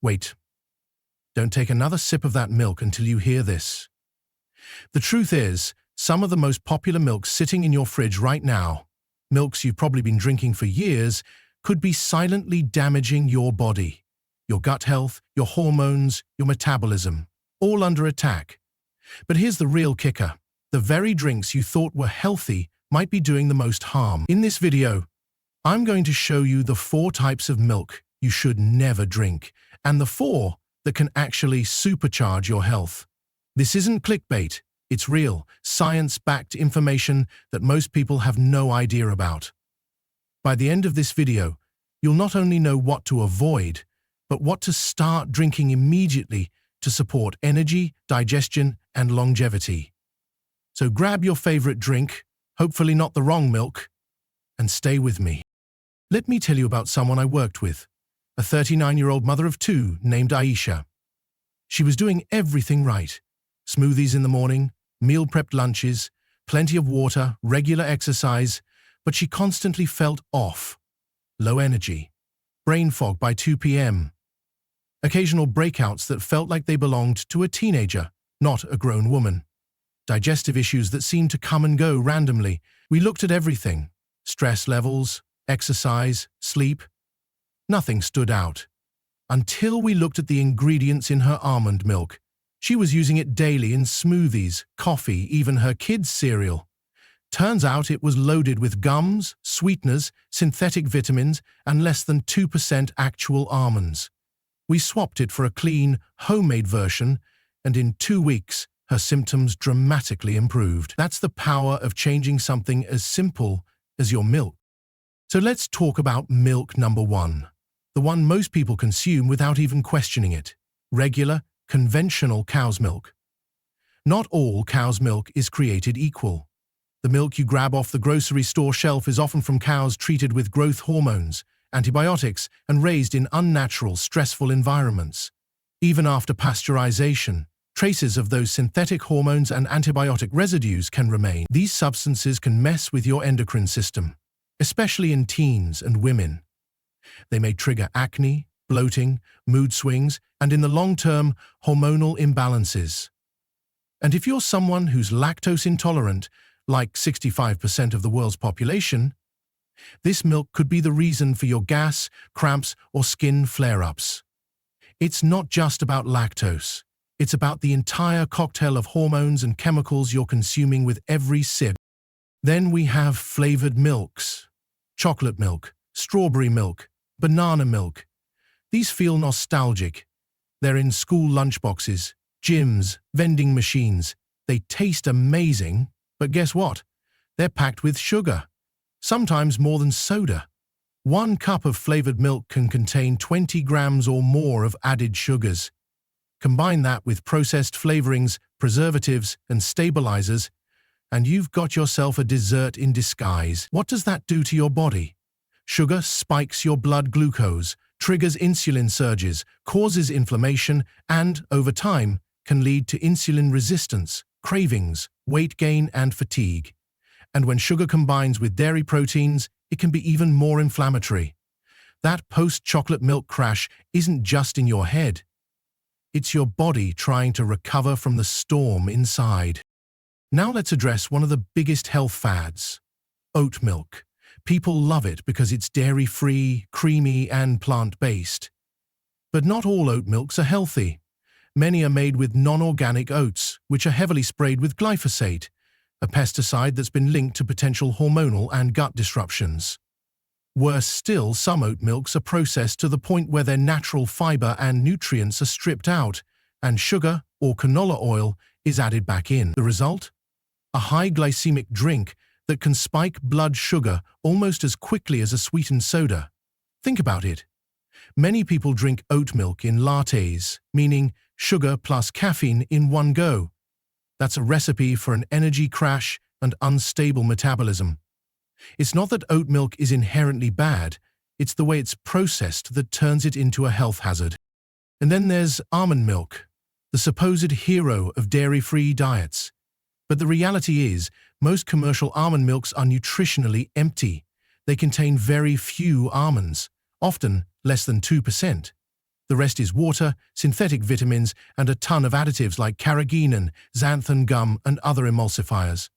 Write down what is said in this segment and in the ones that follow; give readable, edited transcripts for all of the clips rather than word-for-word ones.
Wait, don't take another sip of that milk until you hear this. The truth is, some of the most popular milks sitting in your fridge right now, milks you've probably been drinking for years, could be silently damaging your body, your gut health, your hormones, your metabolism, all under attack. But here's the real kicker. The very drinks you thought were healthy might be doing the most harm. In this video, I'm going to show you the 4 types of milk you should never drink, and the 4 that can actually supercharge your health. This isn't clickbait. It's real, science-backed information that most people have no idea about. By the end of this video, you'll not only know what to avoid, but what to start drinking immediately to support energy, digestion, and longevity. So grab your favorite drink, hopefully not the wrong milk, and stay with me. Let me tell you about someone I worked with, a 39-year-old mother of 2 named Aisha. She was doing everything right. Smoothies in the morning, meal-prepped lunches, plenty of water, regular exercise, but she constantly felt off. Low energy, brain fog by 2 p.m., occasional breakouts that felt like they belonged to a teenager, not a grown woman, digestive issues that seemed to come and go randomly. We looked at everything: stress levels, exercise, sleep. Nothing stood out. Until we looked at the ingredients in her almond milk. She was using it daily in smoothies, coffee, even her kids' cereal. Turns out it was loaded with gums, sweeteners, synthetic vitamins, and less than 2% actual almonds. We swapped it for a clean, homemade version, and in 2 weeks, her symptoms dramatically improved. That's the power of changing something as simple as your milk. So let's talk about milk number 1, the one most people consume without even questioning it: regular, conventional cow's milk. Not all cow's milk is created equal. The milk you grab off the grocery store shelf is often from cows treated with growth hormones, antibiotics, and raised in unnatural, stressful environments. Even after pasteurization, traces of those synthetic hormones and antibiotic residues can remain. These substances can mess with your endocrine system, especially in teens and women. They may trigger acne, bloating, mood swings, and in the long term, hormonal imbalances. And if you're someone who's lactose intolerant, like 65% of the world's population, this milk could be the reason for your gas, cramps, or skin flare-ups. It's not just about lactose. It's about the entire cocktail of hormones and chemicals you're consuming with every sip. Then we have flavored milks: chocolate milk, strawberry milk, banana milk. These feel nostalgic. They're in school lunchboxes, gyms, vending machines. They taste amazing, but guess what? They're packed with sugar, sometimes more than soda. 1 cup of flavored milk can contain 20 grams or more of added sugars. Combine that with processed flavorings, preservatives, and stabilizers, and you've got yourself a dessert in disguise. What does that do to your body? Sugar spikes your blood glucose, triggers insulin surges, causes inflammation, and, over time, can lead to insulin resistance, cravings, weight gain, and fatigue. And when sugar combines with dairy proteins, it can be even more inflammatory. That post-chocolate milk crash isn't just in your head. It's your body trying to recover from the storm inside. Now let's address one of the biggest health fads: oat milk. People love it because it's dairy-free, creamy, and plant-based. But not all oat milks are healthy. Many are made with non-organic oats, which are heavily sprayed with glyphosate, a pesticide that's been linked to potential hormonal and gut disruptions. Worse still, some oat milks are processed to the point where their natural fiber and nutrients are stripped out, and sugar, or canola oil, is added back in. The result? A high glycemic drink that can spike blood sugar almost as quickly as a sweetened soda. Think about it. Many people drink oat milk in lattes, meaning sugar plus caffeine in one go. That's a recipe for an energy crash and unstable metabolism. It's not that oat milk is inherently bad, it's the way it's processed that turns it into a health hazard. And then there's almond milk, the supposed hero of dairy-free diets. But the reality is, most commercial almond milks are nutritionally empty. They contain very few almonds, often less than 2%. The rest is water, synthetic vitamins, and a ton of additives like carrageenan, xanthan gum, and other emulsifiers.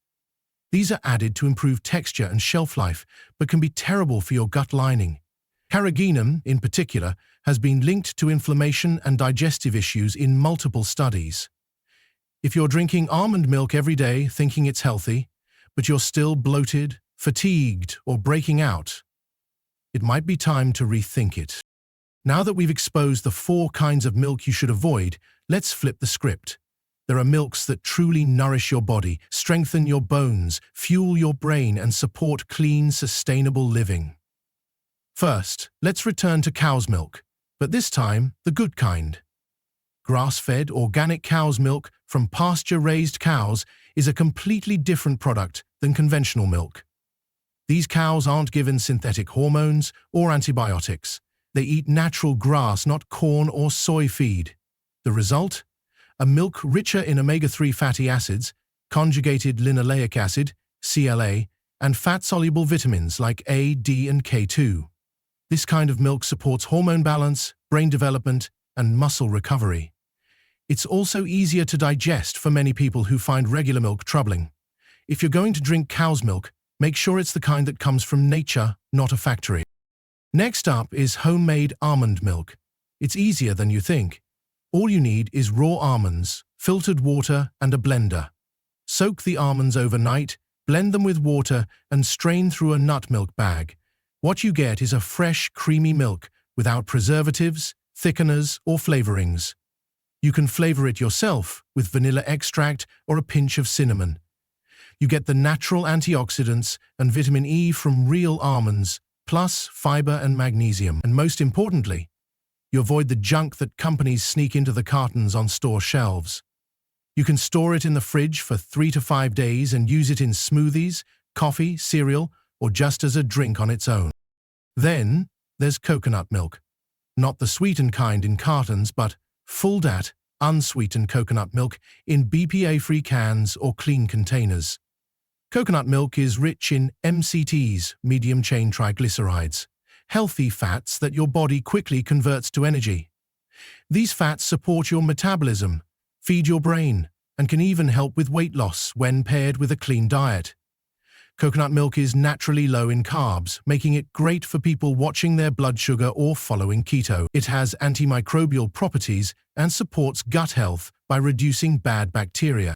These are added to improve texture and shelf life, but can be terrible for your gut lining. Carrageenan, in particular, has been linked to inflammation and digestive issues in multiple studies. If you're drinking almond milk every day thinking it's healthy, but you're still bloated, fatigued, or breaking out, it might be time to rethink it. Now that we've exposed the 4 kinds of milk you should avoid, let's flip the script. There are milks that truly nourish your body, strengthen your bones, fuel your brain, and support clean, sustainable living. First, let's return to cow's milk, but this time the good kind. Grass-fed, organic cow's milk from pasture-raised cows is a completely different product than conventional milk. These cows aren't given synthetic hormones or antibiotics. They eat natural grass, not corn or soy feed. The result? A milk richer in omega-3 fatty acids, conjugated linoleic acid, CLA, and fat-soluble vitamins like A, D, and K2. This kind of milk supports hormone balance, brain development, and muscle recovery. It's also easier to digest for many people who find regular milk troubling. If you're going to drink cow's milk, make sure it's the kind that comes from nature, not a factory. Next up is homemade almond milk. It's easier than you think. All you need is raw almonds, filtered water, and a blender. Soak the almonds overnight, blend them with water, and strain through a nut milk bag. What you get is a fresh, creamy milk without preservatives, thickeners, or flavorings. You can flavor it yourself with vanilla extract or a pinch of cinnamon. You get the natural antioxidants and vitamin E from real almonds, plus fiber and magnesium. And most importantly, you avoid the junk that companies sneak into the cartons on store shelves. You can store it in the fridge for 3 to 5 days and use it in smoothies, coffee, cereal, or just as a drink on its own. Then, there's coconut milk. Not the sweetened kind in cartons, but full-fat, unsweetened coconut milk in BPA-free cans or clean containers. Coconut milk is rich in MCTs, medium-chain triglycerides, healthy fats that your body quickly converts to energy. These fats support your metabolism, feed your brain, and can even help with weight loss when paired with a clean diet. Coconut milk is naturally low in carbs, making it great for people watching their blood sugar or following keto. It has antimicrobial properties and supports gut health by reducing bad bacteria.